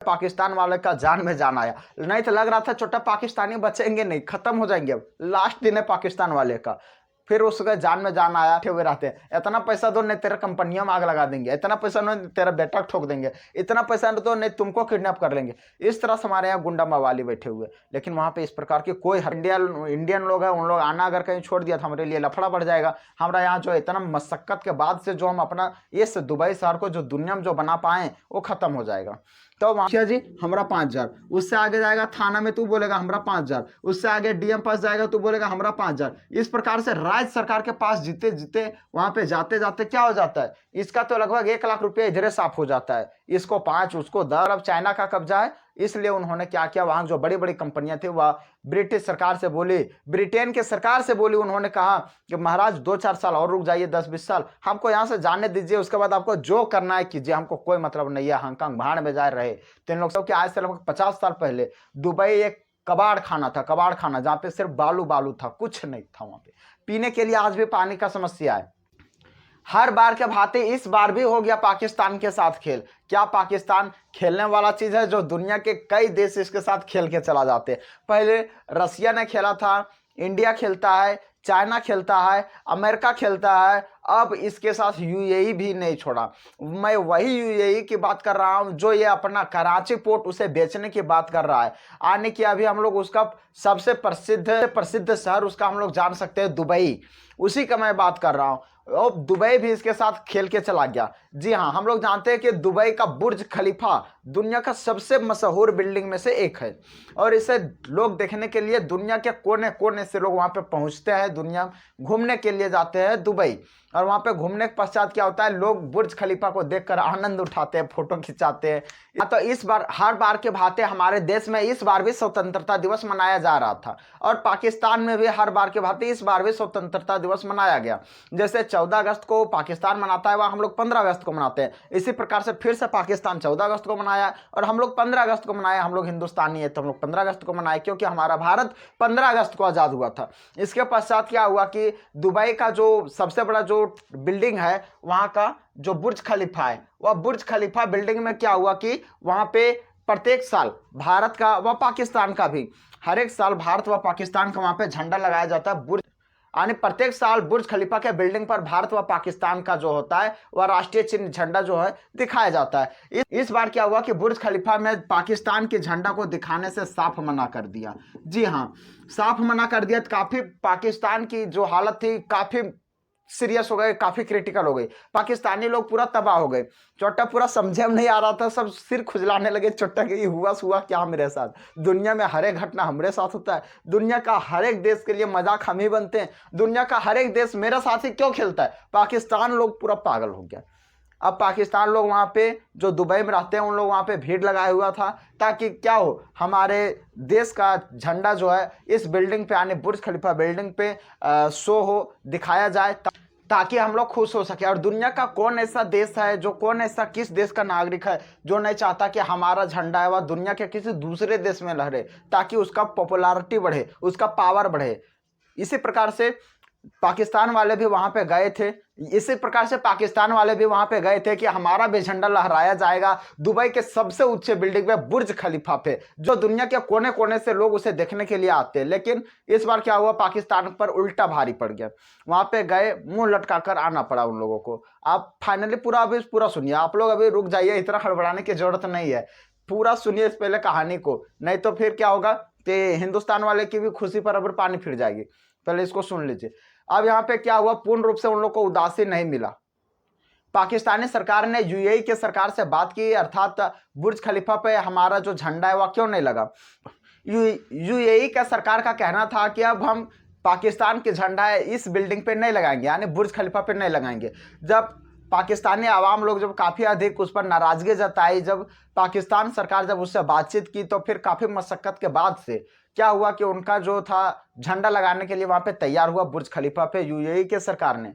पाकिस्तान वाले का जान में जान आया, नहीं तो लग रहा था छोटा पाकिस्तानी बचेंगे नहीं, खत्म हो जाएंगे। अब लास्ट दिन है पाकिस्तान वाले का, फिर उसका जान में जान आया। हुए रहते हैं, इतना पैसा दो नहीं तेरा कंपनियों में आग लगा देंगे, इतना पैसा नहीं तेरा बेटा ठोक देंगे, इतना पैसा तो नहीं तुमको किडनैप कर लेंगे। इस तरह से हमारे यहाँ गुंडा मवाली बैठे हुए। लेकिन वहाँ पे इस प्रकार के कोई इंडियन लोग हैं, उन लोग आना अगर कहीं छोड़ दिया तो हमारे लिए लफड़ा बढ़ जाएगा। हमारा यहाँ जो इतना मशक्कत के बाद से जो हम अपना इस दुबई शहर को जो दुनिया में जो बना पाए वो खत्म हो जाएगा। तो मुखिया जी हमारा 5,000, उससे आगे जाएगा थाना में तू बोलेगा हमारा 5,000, उससे आगे डीएम पास जाएगा तू बोलेगा हमारा 5,000। इस प्रकार से राज्य सरकार के पास जीते जीते वहां पे जाते जाते क्या हो जाता है, इसका तो लगभग 1,00,000 रुपये इधरे साफ हो जाता है। इसको 5 उसको 10। अब चाइना का कब्जा है, इसलिए उन्होंने क्या किया, वहां जो बड़ी बड़ी कंपनियां थी वह ब्रिटिश सरकार से बोली, ब्रिटेन के सरकार से बोली। उन्होंने कहा कि महाराज 2-4 साल और रुक जाइए, 10-20 साल हमको यहाँ से जाने दीजिए, उसके बाद आपको जो करना है कीजिए, हमको कोई मतलब नहीं है। हांगकांग भाड़ में जा रहे। तो इन लोग सब के आज से लगभग 50 साल पहले दुबई एक कबाड़ खाना था, कबाड़ खाना, जहाँ पे सिर्फ बालू बालू था, कुछ नहीं था वहां पे। पीने के लिए आज भी पानी का समस्या है। हर बार के भांति इस बार भी हो गया पाकिस्तान के साथ खेल। क्या पाकिस्तान खेलने वाला चीज है जो दुनिया के कई देश इसके साथ खेल के चला जाते हैं। पहले रसिया ने खेला था, इंडिया खेलता है, चाइना खेलता है, अमेरिका खेलता है, अब इसके साथ यूएई भी नहीं छोड़ा। मैं वही यूएई की बात कर रहा हूं जो ये अपना कराची पोर्ट उसे बेचने की बात कर रहा है। आने की अभी हम लोग उसका सबसे प्रसिद्ध शहर उसका हम लोग जान सकते हैं दुबई, उसी का मैं बात कर रहा हूं। और दुबई भी इसके साथ खेल के चला गया। जी हाँ, हम लोग जानते हैं कि दुबई का बुर्ज खलीफा दुनिया का सबसे मशहूर बिल्डिंग में से एक है, और इसे लोग देखने के लिए दुनिया के कोने कोने से लोग वहां पे पहुंचते हैं, दुनिया घूमने के लिए जाते हैं दुबई। और वहां पे घूमने के पश्चात क्या होता है, लोग बुर्ज खलीफा को देखकर आनंद उठाते हैं, फोटो खिंचाते हैं। तो इस बार हर बार के भांति हमारे देश में इस बार भी स्वतंत्रता दिवस मनाया जा रहा था, और पाकिस्तान में भी हर बार के भांति इस बार भी स्वतंत्रता दिवस मनाया गया। जैसे 14 अगस्त को पाकिस्तान मनाता है, वह हम लोग 15 अगस्त को मनाते हैं। इसी प्रकार से फिर से पाकिस्तान 14 अगस्त को मनाया और हम लोग 15 अगस्त को मनाया। हम लोग हिंदुस्तानी है तो हम लोग 15 अगस्त को मनाए, क्योंकि हमारा भारत 15 अगस्त को आजाद हुआ था। इसके पश्चात क्या हुआ कि दुबई का जो सबसे बड़ा जो बिल्डिंग है, वहां का जो बुर्ज खलीफा है, वह बुर्ज खलीफा बिल्डिंग में क्या हुआ कि वहां पे प्रत्येक साल भारत का व पाकिस्तान का भी, हर एक साल भारत व पाकिस्तान का वहां पे झंडा लगाया जाता है। बुर्ज यानी प्रत्येक साल बुर्ज खलीफा के बिल्डिंग पर भारत व पाकिस्तान का जो होता है वह राष्ट्रीय चिन्ह झंडा जो है दिखाया जाता है। इस बार क्या हुआ कि बुर्ज खलीफा में पाकिस्तान के झंडा को दिखाने से साफ मना कर दिया। जी हाँ, साफ मना कर दिया। तो काफी पाकिस्तान की जो हालत थी काफी सीरियस हो गए, काफी क्रिटिकल हो गई। पाकिस्तानी लोग पूरा तबाह हो गए। चोट्टा पूरा समझे में नहीं आ रहा था, सब सिर खुजलाने लगे। चोट्टा के हुआ क्या मेरे साथ, दुनिया में हर एक घटना हमारे साथ होता है, दुनिया का हर एक देश के लिए मजाक हम ही बनते हैं, दुनिया का हर एक देश मेरा साथ ही क्यों खेलता है। पाकिस्तान लोग पूरा पागल हो गया। अब पाकिस्तान लोग वहां पे जो दुबई में रहते हैं उन लोग वहां पे भीड़ लगाया हुआ था, ताकि क्या हो, हमारे देश का झंडा जो है इस बिल्डिंग पे, आने बुर्ज खलीफा बिल्डिंग पे शो हो, दिखाया जाए, ताकि हम लोग खुश हो सके। और दुनिया का कौन ऐसा देश है जो, कौन ऐसा किस देश का नागरिक है जो नहीं चाहता कि हमारा झंडा है वह दुनिया के किसी दूसरे देश में लहरे, ताकि उसका पॉपुलैरिटी बढ़े, उसका पावर बढ़े। इसी प्रकार से पाकिस्तान वाले भी वहां पे गए थे। इसी प्रकार से पाकिस्तान वाले भी वहां पे गए थे कि हमारा भी झंडा लहराया जाएगा दुबई के सबसे ऊंचे बिल्डिंग पे, बुर्ज खलीफा पे, जो दुनिया के कोने कोने से लोग उसे देखने के लिए आते हैं। लेकिन इस बार क्या हुआ, पाकिस्तान पर उल्टा भारी पड़ गया। वहां पे गए, मुंह लटकाकर आना पड़ा उन लोगों को। आप फाइनली पूरा सुनिए, आप लोग अभी रुक जाइए, इतना हड़बड़ाने की जरूरत नहीं है, पूरा सुनिए इस पहले कहानी को, नहीं तो फिर क्या होगा कि हिंदुस्तान वाले की भी खुशी पर अब पानी फिर जाएगी। पहले इसको सुन लीजिए। अब यहाँ पे क्या हुआ, पूर्ण रूप से उन लोग को उदासी नहीं मिला। पाकिस्तानी सरकार ने यूएई के सरकार से बात की, अर्थात बुर्ज खलीफा पे हमारा जो झंडा है वह क्यों नहीं लगा। यूएई का सरकार का कहना था कि अब हम पाकिस्तान के झंडा है इस बिल्डिंग पे नहीं लगाएंगे, यानी बुर्ज खलीफा पे नहीं लगाएंगे। जब पाकिस्तानी आवाम लोग जब काफ़ी अधिक उस पर नाराजगी जताई, जब पाकिस्तान सरकार जब उससे बातचीत की, तो फिर काफ़ी मशक्कत के बाद से क्या हुआ कि उनका जो था झंडा लगाने के लिए वहां पे तैयार हुआ बुर्ज खलीफा पे यूएई के सरकार ने।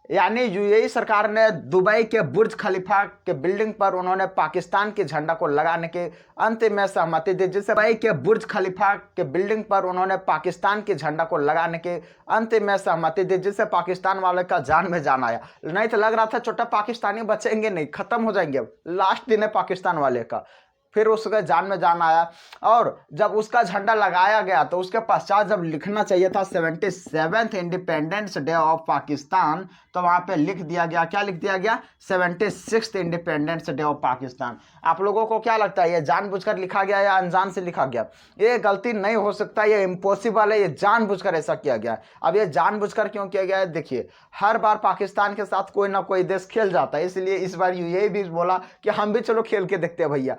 यानी यूएई सरकार ने दुबई के बुर्ज खलीफा के बिल्डिंग पर उन्होंने पाकिस्तान के झंडा को लगाने के अंतिम में सहमति दी, जिससे दुबई के बुर्ज खलीफा के बिल्डिंग पर उन्होंने पाकिस्तान के झंडा को लगाने के अंतिम में सहमति दी, जिससे पाकिस्तान वाले का जान में जान आया। नहीं तो लग रहा था छोटा पाकिस्तानी बचेंगे नहीं, खत्म हो जाएंगे। अब लास्ट दिन है पाकिस्तान वाले का, फिर उसका जान में जान आया। और जब उसका झंडा लगाया गया तो उसके पश्चात जब लिखना चाहिए था 77th independence day of Pakistan, तो वहां पे लिख दिया गया, क्या लिख दिया गया, 76th independence day of Pakistan. आप लोगों को क्या लगता है ये जानबूझकर लिखा गया या अनजान से लिखा गया? ये गलती नहीं हो सकता, ये इम्पॉसिबल है, ये जानबूझकर ऐसा किया गया है। अब ये जानबूझकर क्यों किया गया है? देखिए, हर बार पाकिस्तान के साथ कोई ना कोई देश खेल जाता है, इसलिए इस बार यूएई भी बोला कि हम भी चलो खेल के देखते हैं भैया।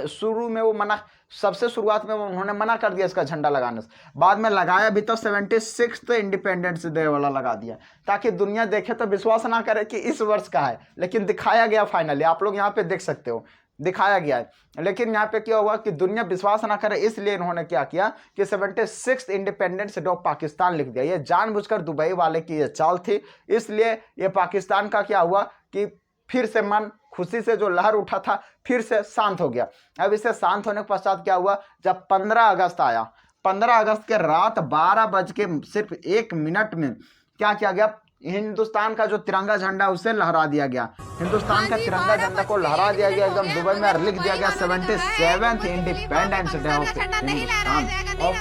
शुरू में वो मना, सबसे शुरुआत में उन्होंने मना कर दिया इसका झंडा लगाने से, बाद में लगाया भी तो 76th इंडिपेंडेंस डे वाला लगा दिया, ताकि दुनिया देखे तो विश्वास ना करे कि इस वर्ष का है, लेकिन दिखाया गया फाइनली। आप लोग यहाँ पे देख सकते हो, दिखाया गया है। लेकिन यहाँ पे क्या हुआ कि दुनिया विश्वास ना करे, इसलिए इन्होंने क्या किया कि 76th independence day of Pakistan लिख दिया। ये जानबूझकर दुबई वाले की ये चाल थी, इसलिए ये पाकिस्तान का क्या हुआ कि फिर से मन, खुशी से जो लहर उठा था फिर से शांत हो गया। अब इसे शांत होने के पश्चात क्या हुआ, जब 15 अगस्त आया, 15 अगस्त के रात 12 बज के सिर्फ 1 मिनट में क्या किया गया, हिंदुस्तान का जो तिरंगा झंडा उसे लहरा दिया गया। हिंदुस्तान का तिरंगा झंडा को लहरा दिया गया एकदम दुबई में, और लिख दिया गया 77th independence day of Hindustan of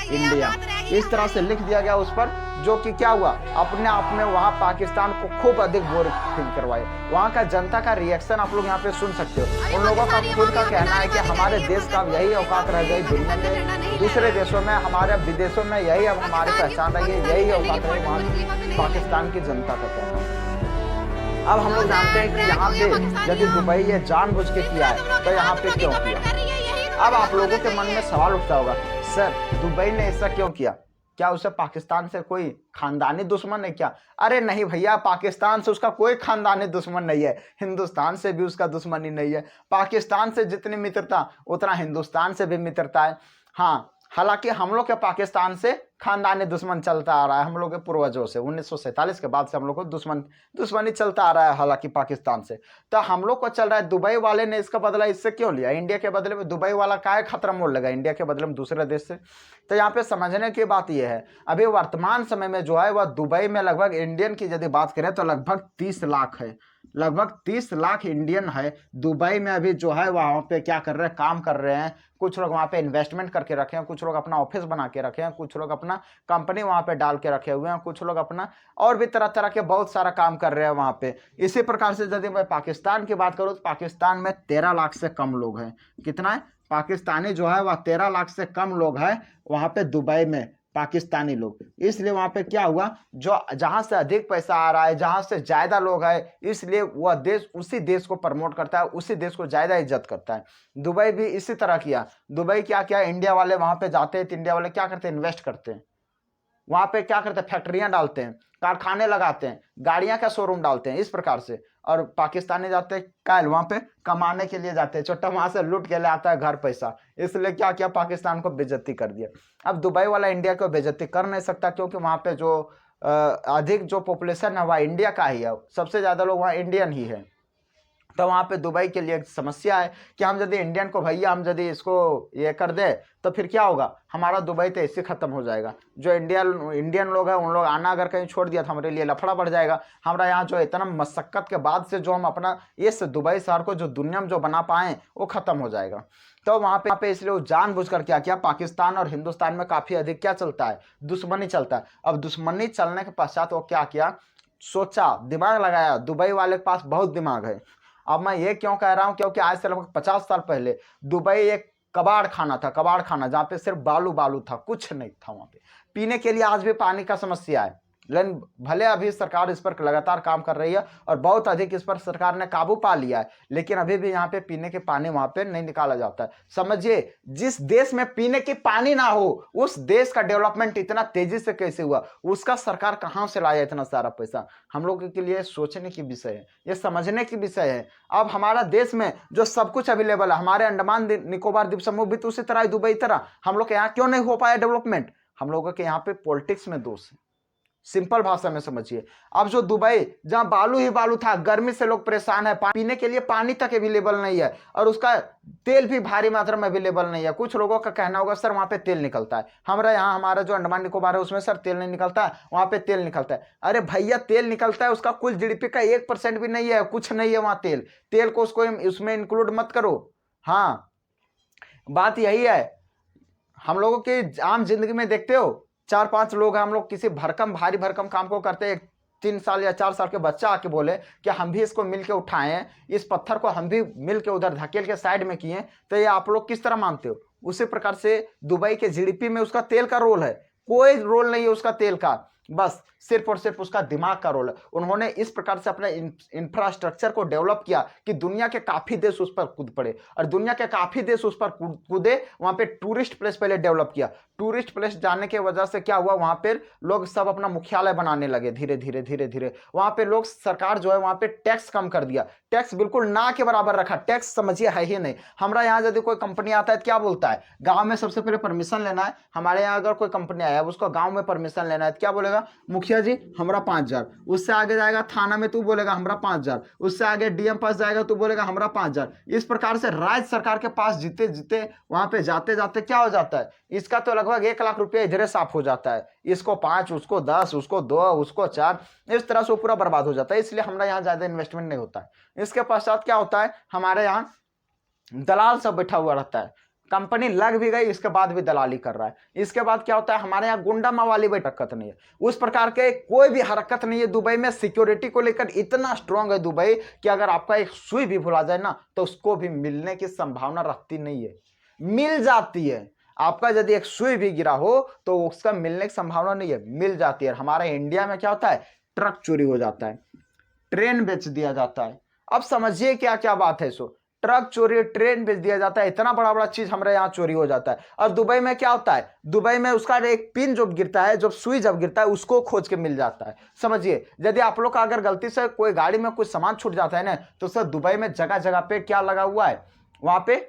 India. इस तरह से लिख दिया गया उस पर, जो कि क्या हुआ, अपने आप में वहाँ पाकिस्तान को खूब अधिक बोर फील करवाए। वहाँ का जनता का रिएक्शन आप लोग यहाँ पे सुन सकते हो। उन लोगों का खुद का कहना है कि हमारे देश का यही औकात रह गई दुनिया में, दूसरे देशों में, हमारे विदेशों में यही अब हमारी पहचान रही है, यही औकात रही वहाँ पाकिस्तान की जनता का कहना है। अब हम लोग जानते हैं कि यहाँ पे यदि दुबई ये जानबूझ के किया है तो यहाँ पे क्यों किया। अब आप लोगों के मन में सवाल उठता होगा, सर दुबई ने ऐसा क्यों किया, क्या उसे पाकिस्तान से कोई खानदानी दुश्मन है क्या? अरे नहीं भैया, पाकिस्तान से उसका कोई खानदानी दुश्मन नहीं है, हिंदुस्तान से भी उसका दुश्मनी नहीं है। पाकिस्तान से जितनी मित्रता उतना हिंदुस्तान से भी मित्रता है। हाँ, हालांकि हम लोग के पाकिस्तान से खानदानी दुश्मन चलता आ रहा है, हम लोग के पूर्वजों से 1947 के बाद से हम लोग को दुश्मनी चलता आ रहा है हालांकि पाकिस्तान से। तो हम लोग को चल रहा है, दुबई वाले ने इसका बदला इससे क्यों लिया? इंडिया के बदले में दुबई वाला काय खतरा मोड़ लगा इंडिया के बदले में दूसरे देश से? तो यहाँ पे समझने की बात यह है, अभी वर्तमान समय में जो है वह दुबई में लगभग इंडियन की यदि बात करें तो लगभग 30 लाख है, लगभग 30 लाख इंडियन है दुबई में अभी जो है वहाँ पे क्या कर रहे हैं, काम कर रहे हैं। कुछ लोग वहाँ पे इन्वेस्टमेंट करके रखे हैं, कुछ लोग अपना ऑफिस बना के रखे हैं, कुछ लोग अपना कंपनी वहाँ पे डाल के रखे हुए हैं, कुछ लोग अपना और भी तरह तरह के बहुत सारा काम कर रहे हैं वहाँ पे। इसी प्रकार से यदि मैं पाकिस्तान की बात करूँ तो पाकिस्तान में 13 लाख से कम लोग हैं। कितना है? पाकिस्तानी जो है वह 13 लाख से कम लोग हैं वहाँ पे दुबई में, पाकिस्तानी लोग। इसलिए वहाँ पे क्या हुआ, जो जहाँ से अधिक पैसा आ रहा है, जहाँ से ज़्यादा लोग हैं, इसलिए वह देश उसी देश को प्रमोट करता है, उसी देश को ज़्यादा इज्जत करता है। दुबई भी इसी तरह किया। दुबई क्या किया, इंडिया वाले वहाँ पे जाते हैं तो इंडिया वाले क्या करते हैं, इन्वेस्ट करते हैं वहाँ पे, क्या करते हैं, फैक्ट्रियाँ डालते हैं, कारखाने लगाते हैं, गाड़ियाँ का शोरूम डालते हैं, इस प्रकार से। और पाकिस्तानी जाते हैं कायल वहाँ पे कमाने के लिए जाते हैं, छोटा वहाँ से लूट के ले आता है घर पैसा, इसलिए क्या किया, पाकिस्तान को बेइज्जती कर दिया। अब दुबई वाला इंडिया को बेइज्जती कर नहीं सकता, क्योंकि वहाँ पे जो अधिक जो पॉपुलेशन है वह इंडिया का ही है, सबसे ज़्यादा लोग वहाँ इंडियन ही है। तो वहाँ पे दुबई के लिए एक समस्या है कि हम यदि इंडियन को भैया हम यदि इसको ये कर दे तो फिर क्या होगा, हमारा दुबई तो इससे ख़त्म हो जाएगा। जो इंडियन लोग हैं उन लोग आना अगर कहीं छोड़ दिया तो हमारे लिए लफड़ा बढ़ जाएगा। हमारा यहाँ जो इतना मशक्क़त के बाद से जो हम अपना इस दुबई शहर को जो दुनिया में जो बना पाएँ वो ख़त्म हो जाएगा। तो वहाँ पे इसलिए वो जानबूझकर क्या किया, पाकिस्तान और हिंदुस्तान में काफ़ी अधिक क्या चलता है, दुश्मनी चलता है। अब दुश्मनी चलने के पश्चात वो क्या किया, सोचा, दिमाग लगाया। दुबई वाले के पास बहुत दिमाग है। अब मैं ये क्यों कह रहा हूँ, क्योंकि आज से लगभग 50 साल पहले दुबई एक कबाड़ खाना था, कबाड़ खाना, जहाँ पे सिर्फ बालू बालू था, कुछ नहीं था वहाँ पे। पीने के लिए आज भी पानी का समस्या है, लेकिन भले अभी सरकार इस पर लगातार काम कर रही है और बहुत अधिक इस पर सरकार ने काबू पा लिया है, लेकिन अभी भी यहाँ पे पीने के पानी वहाँ पे नहीं निकाला जाता है। समझिए, जिस देश में पीने की पानी ना हो उस देश का डेवलपमेंट इतना तेजी से कैसे हुआ, उसका सरकार कहाँ से लाया इतना सारा पैसा? हम लोग के लिए सोचने की विषय है, ये समझने की विषय है। अब हमारा देश में जो सब कुछ अवेलेबल है, हमारे अंडमान निकोबार द्वीप समूह भी तो उसी तरह, दुबई तरह, हम लोग के यहाँ क्यों नहीं हो पाया डेवलपमेंट? हम लोगों के यहाँ पे पॉलिटिक्स में दोष है, सिंपल भाषा में समझिए। अब जो दुबई जहां बालू ही बालू था, गर्मी से लोग परेशान है, पीने के लिए पानी तक अवेलेबल नहीं है, और उसका तेल भी भारी मात्रा में अवेलेबल नहीं है। कुछ लोगों का कहना होगा सर वहां पे तेल निकलता है, हमारा यहाँ हमारा जो अंडमान निकोबार है उसमें सर तेल नहीं निकलता है, वहां पे तेल निकलता है। अरे भैया, तेल निकलता है, उसका कुल जीडीपी का 1% भी नहीं है, कुछ नहीं है वहां तेल को उसको उसमें इंक्लूड मत करो। हाँ, बात यही है। हम लोगों की आम जिंदगी में देखते हो 4-5 लोग हैं, हम लोग किसी भारी भरकम काम को करते हैं, 3 साल या 4 साल के बच्चा आके बोले कि हम भी इसको मिल के उठाए हैं, इस पत्थर को हम भी मिल के उधर धकेल के साइड में किए, तो ये आप लोग किस तरह मानते हो? उसी प्रकार से दुबई के जीडीपी में उसका तेल का रोल है, कोई रोल नहीं है उसका तेल का, बस सिर्फ और सिर्फ उसका दिमाग का रोल है। उन्होंने इस प्रकार से अपने इंफ्रास्ट्रक्चर को डेवलप किया कि दुनिया के काफी देश उस पर कूद पड़े, और दुनिया के काफी देश उस पर कूदे। वहां पे टूरिस्ट प्लेस पहले डेवलप किया, टूरिस्ट प्लेस जाने के वजह से क्या हुआ, वहां पे लोग सब अपना मुख्यालय बनाने लगे, धीरे धीरे धीरे धीरे। वहां पे लोग, सरकार जो है वहां पे टैक्स कम कर दिया, टैक्स बिल्कुल ना के बराबर रखा, टैक्स समझिए है ही नहीं। हमारा यहाँ यदि कोई कंपनी आता है तो क्या बोलता है, गांव में सबसे पहले परमिशन लेना है। हमारे यहाँ अगर कोई कंपनी आया है उसको गांव में परमिशन लेना है तो क्या बोलेगा, मुखिया जी हमारा 5,000, उससे आगे जाएगा थाना में तू बोलेगा हमारा 5,000, उससे आगे डीएम पास जाएगा तू बोलेगा हमारा 5,000। इस प्रकार से राज्य सरकार के पास जीते जीते वहां पे जाते जाते क्या हो जाता है, इसका तो लगभग 1 लाख रुपया इधर साफ हो जाता है, इसको 5, उसको 10, उसको 2, उसको 4, इस तरह से वो पूरा बर्बाद हो जाता है। इसलिए हमारे यहाँ ज्यादा इन्वेस्टमेंट नहीं होता है। इसके पश्चात क्या होता है, हमारे यहाँ दलाल सब बैठा हुआ रहता है, कंपनी लग भी गई इसके बाद भी दलाली कर रहा है। इसके बाद क्या होता है, हमारे यहाँ गुंडा मवाली भी हरकत नहीं है, उस प्रकार के कोई भी हरकत नहीं है। दुबई में सिक्योरिटी को लेकर इतना स्ट्रांग है दुबई कि अगर आपका एक सुई भी भुला जाए ना तो उसको भी मिलने की संभावना रखती नहीं है, मिल जाती है। आपका यदि एक सुई भी गिरा हो तो उसका मिलने की संभावना नहीं है, मिल जाती है। हमारे इंडिया में क्या होता है, ट्रक चोरी हो जाता है, ट्रेन बेच दिया जाता है। अब समझिए क्या क्या बात है, सो ट्रक चोरी, ट्रेन बेच दिया जाता है, इतना बड़ा बड़ा चीज हमारे यहाँ चोरी हो जाता है। और दुबई में क्या होता है, दुबई में उसका एक पिन जब गिरता है, जब सुई जब गिरता है उसको खोज के मिल जाता है। समझिए, यदि आप लोग का अगर गलती से कोई गाड़ी में कुछ सामान छूट जाता है ना, तो सर दुबई में जगह जगह पे क्या लगा हुआ है, वहां पे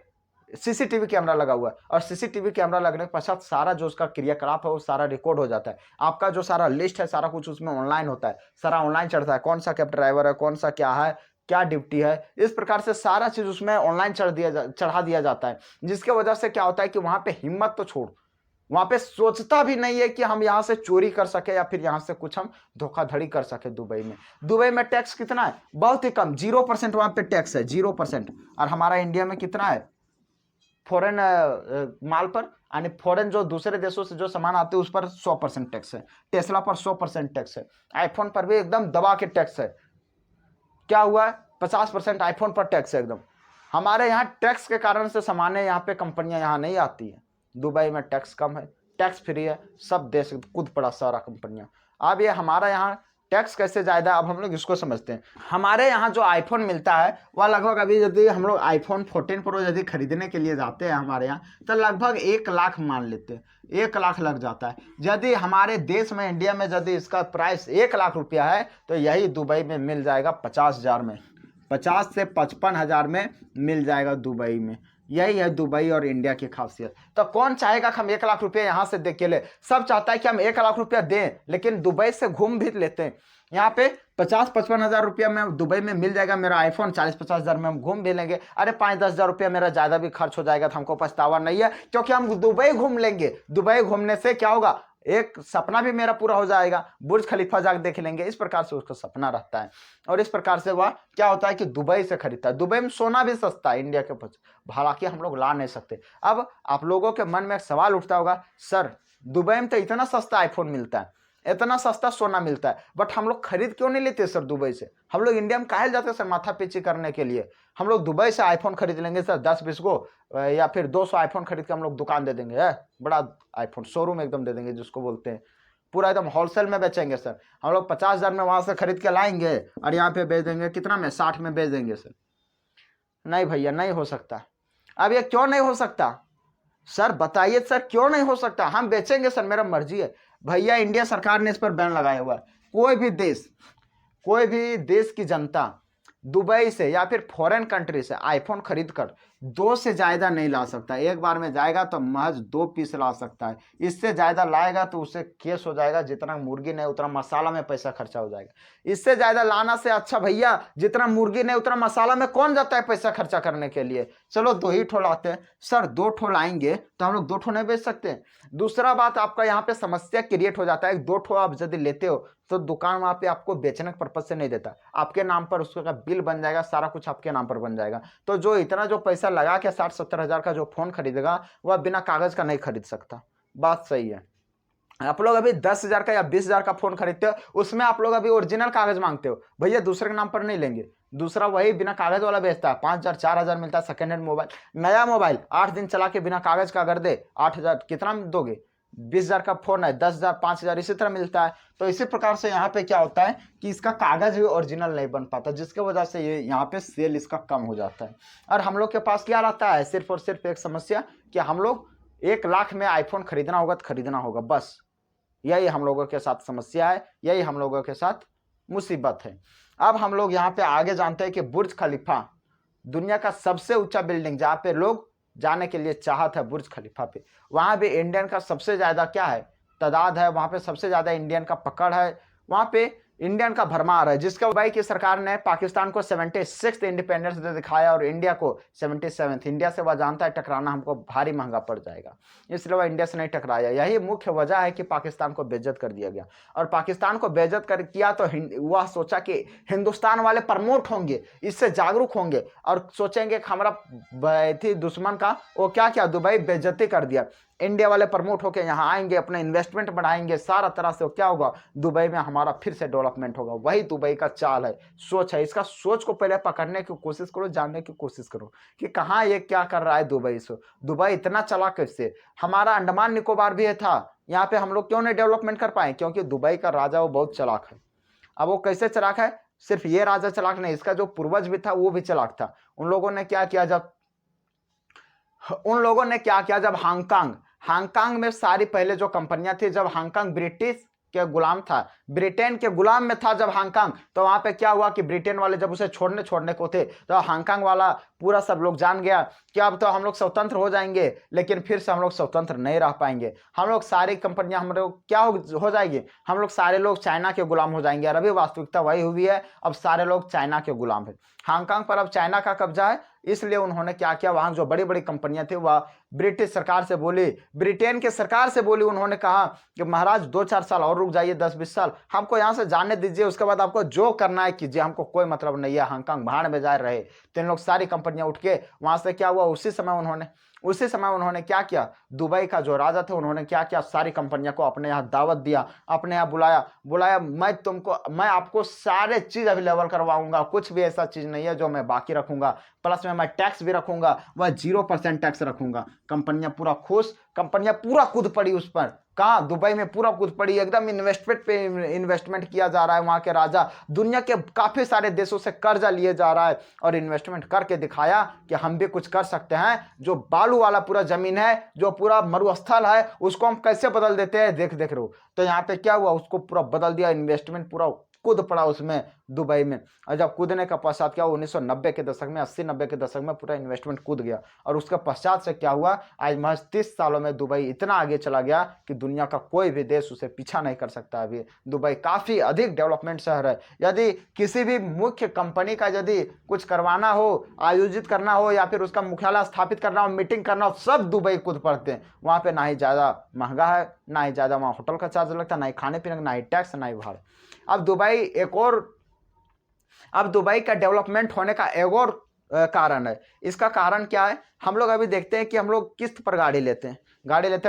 सीसीटीवी कैमरा लगा हुआ है। और सीसीटीवी कैमरा लगने के पश्चात सारा जो उसका क्रियाकलाप है वो सारा रिकॉर्ड हो जाता है। आपका जो सारा लिस्ट है सारा कुछ उसमें ऑनलाइन होता है, सारा ऑनलाइन चढ़ता है, कौन सा कैब ड्राइवर है, कौन सा क्या है, क्या ड्यूटी है, इस प्रकार से सारा चीज उसमें ऑनलाइन चढ़ा दिया जाता है। जिसके वजह से क्या होता है कि वहां पे हिम्मत तो छोड़, वहां पे सोचता भी नहीं है कि हम यहां से चोरी कर सके या फिर यहां से कुछ हम धोखाधड़ी कर सके। दुबई में टैक्स कितना है, बहुत ही कम, 0% वहां पे टैक्स है, 0%। और हमारा इंडिया में कितना है, फॉरेन माल पर यानी फॉरेन जो दूसरे देशों से जो सामान आते हैं उस पर 100% टैक्स है, टेस्ला पर 100% टैक्स है, आईफोन पर भी एकदम दबा के टैक्स है। क्या हुआ है, 50% आईफोन पर टैक्स है एकदम। हमारे यहाँ टैक्स के कारण से सामान्य यहाँ पे कंपनियां यहाँ नहीं आती है। दुबई में टैक्स कम है, टैक्स फ्री है, सब देश कूद पड़ा सारा कंपनियां। अब ये हमारा यहाँ टैक्स कैसे ज्यादा, अब हम लोग इसको समझते हैं। हमारे यहाँ जो आईफोन मिलता है वह लगभग, अभी यदि हम लोग आईफोन 14 प्रो यदि खरीदने के लिए जाते हैं हमारे यहाँ, तो लगभग 1 लाख मान लेते हैं, 1 लाख लग जाता है। यदि हमारे देश में इंडिया में यदि इसका प्राइस 1 लाख रुपया है तो यही दुबई में मिल जाएगा 50,000 में, 50 से 55,000 में मिल जाएगा दुबई में। यही है दुबई और इंडिया की खासियत। तो कौन चाहेगा कि हम 1 लाख रुपया यहाँ से दे के ले, सब चाहता है कि हम 1 लाख रुपया दें लेकिन दुबई से घूम भी लेते हैं। यहाँ पे 50-55 हजार रुपया में दुबई में मिल जाएगा मेरा आईफोन, 40-50 हजार में हम घूम भी लेंगे। अरे 5-10 हजार रुपया मेरा ज्यादा भी खर्च हो जाएगा तो हमको पछतावा नहीं है, क्योंकि हम दुबई घूम लेंगे। दुबई घूमने से क्या होगा, एक सपना भी मेरा पूरा हो जाएगा, बुर्ज खलीफा जाकर देख लेंगे, इस प्रकार से उसका सपना रहता है। और इस प्रकार से वह क्या होता है कि दुबई से खरीदता है। दुबई में सोना भी सस्ता है इंडिया के ऊपर, हालांकि हम लोग ला नहीं सकते। अब आप लोगों के मन में एक सवाल उठता होगा, सर दुबई में तो इतना सस्ता आईफोन मिलता है, इतना सस्ता सोना मिलता है, बट हम लोग खरीद क्यों नहीं लेते सर दुबई से? हम लोग इंडिया में काहे जाते सर माथा पीछी करने के लिए? हम लोग दुबई से आईफोन खरीद लेंगे सर 10-20 को, या फिर 200 आईफोन खरीद के हम लोग दुकान दे देंगे, है बड़ा आईफोन शोरूम एकदम दे देंगे जिसको बोलते हैं, पूरा एकदम होलसेल में बेचेंगे सर। हम लोग 50,000 में वहां से खरीद के लाएंगे और यहाँ पे बेच देंगे कितना में, 60 में बेच देंगे सर। नहीं भैया, नहीं हो सकता। अब ये क्यों नहीं हो सकता सर, बताइए सर क्यों नहीं हो सकता? हम बेचेंगे सर, मेरा मर्जी है भैया। इंडिया सरकार ने इस पर बैन लगाया हुआ है। कोई भी देश की जनता दुबई से या फिर फॉरेन कंट्री से आईफोन खरीद कर 2 से ज्यादा नहीं ला सकता। एक बार में जाएगा तो महज 2 पीस ला सकता है, इससे ज्यादा लाएगा तो उसे केस हो जाएगा, जितना मुर्गी नहीं उतना मसाला में पैसा खर्चा हो जाएगा। इससे ज्यादा लाना से अच्छा भैया, जितना मुर्गी नहीं उतना मसाला में कौन जाता है पैसा खर्चा करने के लिए? चलो 2 ही ठो लाते हैं सर, 2 ठो लाएंगे तो हम लोग 2 ठो नहीं बेच सकते। दूसरा बात, आपका यहाँ पे समस्या क्रिएट हो जाता है, 2 ठो आप यदि लेते हो तो दुकान वहां पे आपको बेचने के पर्पज से नहीं देता, आपके नाम पर उसका बिल बन जाएगा, सारा कुछ आपके नाम पर बन जाएगा। तो जो इतना जो पैसा पैसा लगा के 60-70 हज़ार का जो फ़ोन खरीदेगा वह बिना कागज़ का नहीं खरीद सकता। बात सही है। आप लोग अभी 10,000 का या 20,000 का फ़ोन खरीदते हो, उसमें आप लोग अभी ओरिजिनल कागज़ माँगते हो। भैया दूसरे के नाम पर नहीं लेंगे। दूसरा वही बिना कागज़ वाला बेचता है, 5,000 4,000 मिलता है सेकंड हैंड मोबाइल। नया मोबाइल 8 दिन चला के बिना कागज़ का अगर दे 8,000 कितना में दोगे? 20,000 का फ़ोन है 10,000 5,000 इसी तरह मिलता है। तो इसी प्रकार से यहाँ पे क्या होता है कि इसका कागज़ भी ओरिजिनल नहीं बन पाता, जिसकी वजह से ये यहाँ पे सेल इसका कम हो जाता है। और हम लोग के पास क्या रहता है, सिर्फ़ और सिर्फ़ एक समस्या कि हम लोग 1 लाख में आईफ़ोन खरीदना होगा तो खरीदना होगा बस। यही हम लोगों के साथ समस्या है, यही हम लोगों के साथ मुसीबत है। अब हम लोग यहाँ पे आगे जानते हैं कि बुर्ज खलीफा दुनिया का सबसे ऊंचा बिल्डिंग, जहाँ पे लोग जाने के लिए चाहत है बुर्ज खलीफा पे। वहाँ भी इंडियन का सबसे ज़्यादा क्या है, तादाद है, वहाँ पे सबसे ज़्यादा इंडियन का पकड़ है, वहाँ पे इंडियन का भरमार है, जिसका दुबई की सरकार ने पाकिस्तान को 76th इंडिपेंडेंस डे दिखाया और इंडिया को 77th। इंडिया से वह जानता है टकराना हमको भारी महंगा पड़ जाएगा, इसलिए वह इंडिया से नहीं टकराया। यही मुख्य वजह है कि पाकिस्तान को बेइज्जत कर दिया गया। और पाकिस्तान को बेइज्जत कर किया तो वह सोचा कि हिंदुस्तान वाले प्रमोट होंगे, इससे जागरूक होंगे और सोचेंगे कि हमारा थी दुश्मन का वो क्या क्या दुबई बेइज्जती कर दिया। इंडिया वाले प्रमोट होकर यहाँ आएंगे, अपने इन्वेस्टमेंट बढ़ाएंगे, सारा तरह से क्या होगा, दुबई में हमारा फिर से डेवलपमेंट होगा। वही दुबई का चाल है, सोच है। इसका सोच को पहले पकड़ने की कोशिश करो, जानने की कोशिश करो कि कहाँ ये क्या कर रहा है दुबई से। दुबई इतना चला कैसे? हमारा अंडमान निकोबार भी था, यहाँ पे हम लोग क्यों नहीं डेवलपमेंट कर पाए? क्योंकि दुबई का राजा वो बहुत चालाक है। अब वो कैसे चालाक है? सिर्फ ये राजा चालाक नहीं, इसका जो पूर्वज भी था वो भी चालाक था। उन लोगों ने क्या किया जब हांगकांग में सारी पहले जो कंपनियां थी, जब हांगकांग ब्रिटिश के गुलाम था, ब्रिटेन के गुलाम में था जब हांगकांग, तो वहां पे क्या हुआ कि ब्रिटेन वाले जब उसे छोड़ने को थे तो हांगकांग वाला पूरा सब लोग जान गया कि अब तो हम लोग स्वतंत्र हो जाएंगे, लेकिन फिर से हम लोग स्वतंत्र नहीं रह पाएंगे। हम लोग सारी कंपनियां हम लोग क्या हो जाएगी, हम लोग सारे लोग चाइना के गुलाम हो जाएंगे। और अभी वास्तविकता वही हुई है, अब सारे लोग चाइना के गुलाम है। हांगकांग पर अब चाइना का कब्जा है, इसलिए उन्होंने क्या किया, वहां जो बड़ी बड़ी कंपनियां थी वह ब्रिटिश सरकार से बोली, ब्रिटेन के सरकार से बोली। उन्होंने कहा कि महाराज 2-4 साल और रुक जाइए, 10-20 साल हमको यहाँ से जाने दीजिए, उसके बाद आपको जो करना है कीजिए, हमको कोई मतलब नहीं है। हांगकांग भाड़ में जा रहे तो इन लोग सारी कंपनियां उठ के वहां से क्या हुआ, उसी समय उन्होंने क्या किया, दुबई का जो राजा थे उन्होंने क्या किया, सारी कंपनियों को अपने यहाँ दावत दिया, अपने यहाँ बुलाया, मैं आपको सारे चीज अवेलेबल करवाऊंगा, कुछ भी ऐसा चीज नहीं है जो मैं बाकी रखूंगा, प्लस में मैं टैक्स भी रखूंगा, वह 0% टैक्स रखूंगा। कंपनियां पूरा खुश, कंपनियां पूरा कूद पड़ी उस पर। कहाँ? दुबई में पूरा कूद पड़ी, एकदम इन्वेस्टमेंट किया जा रहा है। वहां के राजा दुनिया के काफी सारे देशों से कर्जा लिए जा रहा है और इन्वेस्टमेंट करके दिखाया कि हम भी कुछ कर सकते हैं। जो बालू वाला पूरा जमीन है, जो पूरा मरुस्थल है, उसको हम कैसे बदल देते हैं, देख रहे हो। तो यहाँ पे क्या हुआ, उसको पूरा बदल दिया, इन्वेस्टमेंट पूरा कूद पड़ा उसमें दुबई में। और जब कूदने का पश्चात क्या, 1990 के दशक में, 80-90 के दशक में पूरा इन्वेस्टमेंट कूद गया। और उसके पश्चात से क्या हुआ, आज महज 30 सालों में दुबई इतना आगे चला गया कि दुनिया का कोई भी देश उसे पीछा नहीं कर सकता। अभी दुबई काफ़ी अधिक डेवलपमेंट शहर है। यदि किसी भी मुख्य कंपनी का यदि कुछ करवाना हो, आयोजित करना हो, या फिर उसका मुख्यालय स्थापित करना हो, मीटिंग करना हो, सब दुबई कूद पड़ते हैं। वहाँ पे ना ही ज़्यादा महंगा है, ना ही ज़्यादा वहाँ होटल का चार्ज लगता है, ना ही खाने पीने का, ना ही टैक्स, ना ही भाड़ा। अब दुबई का डेवलपमेंट होने का एक और कारण है। इसका कारण क्या है, हम लोग अभी देखते हैं कि हम लोग किस्त पर गाड़ी लेते हैं,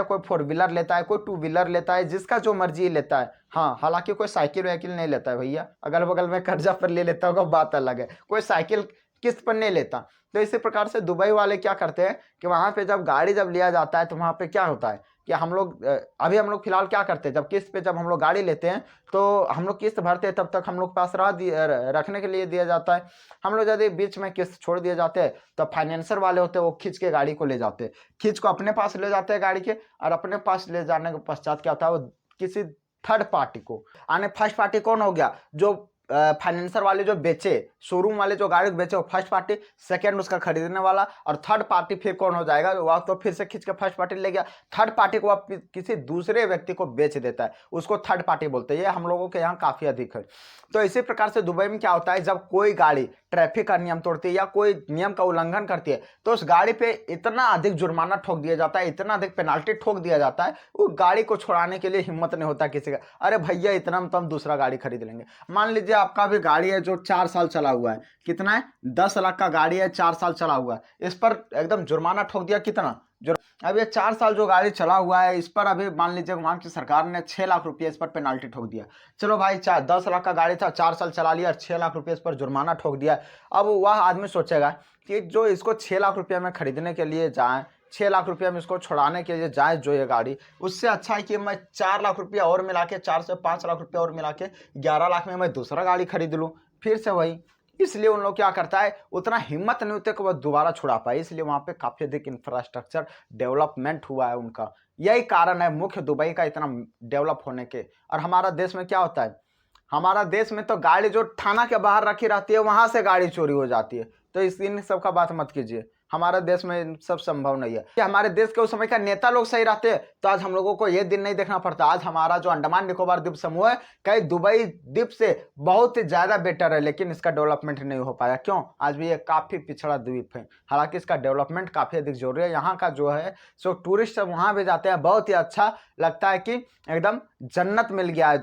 कोई 4 व्हीलर लेता है, कोई 2 व्हीलर लेता है, जिसका जो मर्जी लेता है। हाँ, हालांकि कोई साइकिल वाइकिल नहीं लेता है भैया, अगल बगल में कर्जा पर ले लेता होगा, बात अलग है, कोई साइकिल किस्त पर नहीं लेता। तो इसी प्रकार से दुबई वाले क्या करते हैं कि वहाँ पे जब गाड़ी लिया जाता है तो वहाँ पे क्या होता है कि हम लोग फिलहाल क्या करते हैं, जब किस्त पे जब हम लोग गाड़ी लेते हैं तो हम लोग किस्त भरते हैं, तब तक हम लोग पास रखने के लिए दिया जाता है। हम लोग यदि बीच में किस्त छोड़ दिए जाते हैं तो फाइनेंसर वाले होते हैं, वो खींच के गाड़ी को ले जाते हैं, खींच को अपने पास ले जाते हैं गाड़ी के। और अपने पास ले जाने के पश्चात क्या होता है, वो किसी थर्ड पार्टी को फर्स्ट पार्टी कौन हो गया, जो फाइनेंसर वाले जो बेचे, शोरूम वाले जो गाड़ी बेचे, वो फर्स्ट पार्टी, सेकंड उसका खरीदने वाला, और थर्ड पार्टी फिर कौन हो जाएगा, वह तो फिर से खींच के फर्स्ट पार्टी ले गया, थर्ड पार्टी को आप किसी दूसरे व्यक्ति को बेच देता है, उसको थर्ड पार्टी बोलते हैं। ये हम लोगों के यहाँ काफ़ी अधिक है। तो इसी प्रकार से दुबई में क्या होता है, जब कोई गाड़ी ट्रैफिक का नियम तोड़ती है या कोई नियम का उल्लंघन करती है तो उस गाड़ी पे इतना अधिक जुर्माना ठोक दिया जाता है, इतना अधिक पेनाल्टी ठोक दिया जाता है, वो गाड़ी को छुड़ाने के लिए हिम्मत नहीं होता किसी का। अरे भैया इतना में तो हम दूसरा गाड़ी खरीद लेंगे। मान लीजिए आपका भी गाड़ी है जो 4 साल चला हुआ है, कितना है, 10 लाख का गाड़ी है, 4 साल चला हुआ है, इस पर एकदम जुर्माना ठोक दिया कितना। अब ये 4 साल जो गाड़ी चला हुआ है इस पर अभी मान लीजिए वहां की सरकार ने 6 लाख रुपये इस पर पेनाल्टी ठोक दिया। चलो भाई 10 लाख का गाड़ी था, 4 साल चला लिया, 6 लाख रुपये इस पर जुर्माना ठोक दिया। अब वह आदमी सोचेगा कि जो इसको 6 लाख रुपये में खरीदने के लिए जाए, 6 लाख रुपये में इसको छुड़ाने के लिए जाए जो ये गाड़ी, उससे अच्छा है कि मैं 4 लाख रुपया और मिला के, 4 से 5 लाख रुपया और मिला के 11 लाख में मैं दूसरा गाड़ी खरीद लूँ फिर से वही। इसलिए उन लोग क्या करता है, उतना हिम्मत नहीं होती कि वह दोबारा छुड़ा पाए, इसलिए वहां पे काफी अधिक इंफ्रास्ट्रक्चर डेवलपमेंट हुआ है उनका। यही कारण है मुख्य दुबई का इतना डेवलप होने के। और हमारा देश में क्या होता है, हमारा देश में तो गाड़ी जो थाना के बाहर रखी रहती है वहां से गाड़ी चोरी हो जाती है। तो इन सब का बात मत कीजिए, हमारे देश में सब संभव नहीं है कि हमारे देश के उस समय का नेता लोग सही रहते तो आज हम लोगों को ये दिन नहीं देखना पड़ता। आज हमारा जो अंडमान निकोबार द्वीप समूह है कई दुबई द्वीप से बहुत ही ज्यादा बेटर है, लेकिन इसका डेवलपमेंट नहीं हो पाया। क्यों? आज भी ये काफी पिछड़ा द्वीप है, हालांकि इसका डेवलपमेंट काफी अधिक जरूरी है। यहाँ का जो है सो टूरिस्ट सब वहां भी जाते हैं, बहुत ही अच्छा लगता है कि एकदम जन्नत मिल गया है।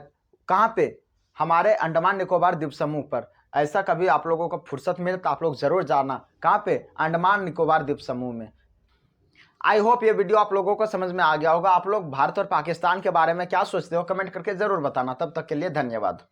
कहाँ पे? हमारे अंडमान निकोबार द्वीप समूह पर। ऐसा कभी आप लोगों को फुर्सत मिले तो आप लोग जरूर जाना। कहाँ पे? अंडमान निकोबार द्वीप समूह में। आई होप ये वीडियो आप लोगों को समझ में आ गया होगा। आप लोग भारत और पाकिस्तान के बारे में क्या सोचते हो कमेंट करके जरूर बताना। तब तक के लिए धन्यवाद।